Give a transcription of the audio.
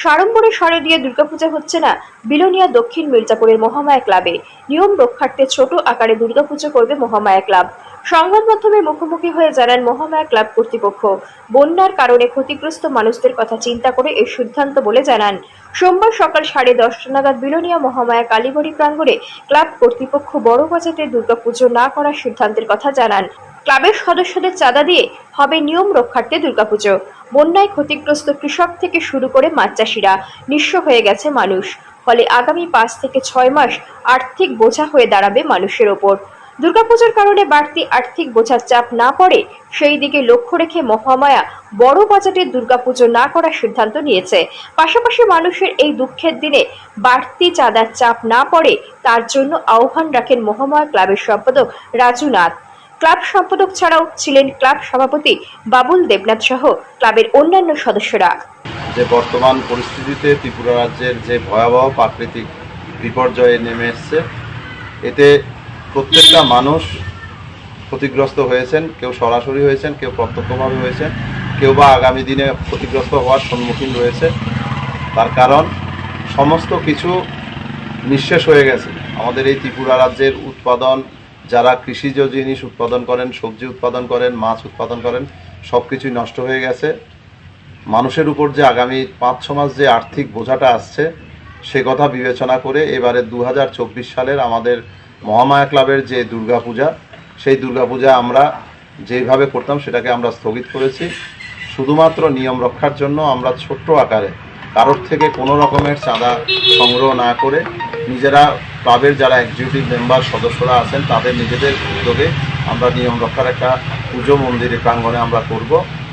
সাড়ম্বরে শারদীয় দুর্গাপূজা হচ্ছে না বিলোনিয়া দক্ষিণ মির্জাপুরের মহামায়া ক্লাবে। নিয়ম রক্ষার্থে ছোট আকারে দুর্গাপুজো করবে মহামায়া ক্লাব। সংবাদ মাধ্যমের মুখোমুখি হয়ে জানান মহামায়া ক্লাব কর্তৃপক্ষ, বন্যার কারণে ক্ষতিগ্রস্ত মানুষদের কথা চিন্তা করে এই সিদ্ধান্ত বলে জানান। সোমবার সকাল 10:30 নাগাদ বিলোনিয়া মহামায়া কালীবাড়ি প্রাঙ্গণে ক্লাব কর্তৃপক্ষ বড় বাজেটে দুর্গাপুজো না করার সিদ্ধান্তের কথা জানান। ক্লাবের সদস্যদের চাঁদা দিয়ে হবে নিয়ম রক্ষার্থে দুর্গাপুজো। বন্যায় ক্ষতিগ্রস্ত কৃষক থেকে শুরু করে মাছ চাষিরা, নিঃস্ব হয়ে গেছে মানুষ। ফলে আগামী 5 থেকে 6 মাস আর্থিক বোঝা হয়ে দাঁড়াবে মানুষের ওপর। দুর্গাপূজার কারণে বাড়তি আর্থিক বোঝার চাপ না পড়ে সেই দিকে লক্ষ্য রেখে মহামায়া বড় বাজেটের দুর্গাপুজো না করার সিদ্ধান্ত নিয়েছে। পাশাপাশি মানুষের এই দুঃখের দিনে বাড়তি চাঁদার চাপ না পড়ে তার জন্য আহ্বান রাখেন মহামায়া ক্লাবের সম্পাদক রাজু নাথ। ক্লাব সম্পাদক ছাড়াও ছিলেন ক্লাব সভাপতি বাবুল দেবনাথ সহ ক্লাবের অন্যান্য সদস্যরা। যে বর্তমান পরিস্থিতিতে ত্রিপুরা রাজ্যের যে ভয়াবহ প্রাকৃতিক বিপর্যয়ে নেমে এসছে, এতে প্রত্যেকটা মানুষ ক্ষতিগ্রস্ত হয়েছেন। কেউ সরাসরি হয়েছেন, কেউ প্রত্যক্ষভাবে হয়েছেন, কেউ বা আগামী দিনে ক্ষতিগ্রস্ত হওয়ার সম্মুখীন রয়েছে। তার কারণ সমস্ত কিছু নিঃশেষ হয়ে গেছে। আমাদের এই ত্রিপুরা রাজ্যের উৎপাদন, যারা কৃষিজ জিনিস উৎপাদন করেন, সবজি উৎপাদন করেন, মাছ উৎপাদন করেন, সব কিছুই নষ্ট হয়ে গেছে। মানুষের উপর যে আগামী 5-6 মাস যে আর্থিক বোঝাটা আসছে, সে কথা বিবেচনা করে এবারে 2024 সালের আমাদের মহামায়া ক্লাবের যে দুর্গাপূজা, সেই দুর্গাপূজা আমরা যেভাবে করতাম সেটাকে আমরা স্থগিত করেছি। শুধুমাত্র নিয়ম রক্ষার জন্য আমরা ছোট্ট আকারে কারোর থেকে কোনো রকমের চাঁদা সংগ্রহ না করে নিজেরা ক্লাবের যারা এক্সিকিউটিভ মেম্বার সদস্যরা আছেন তাদের নিজেদের উদ্যোগে আমরা নিয়ম রক্ষার একটা পুজো মন্দিরের প্রাঙ্গণে আমরা করব।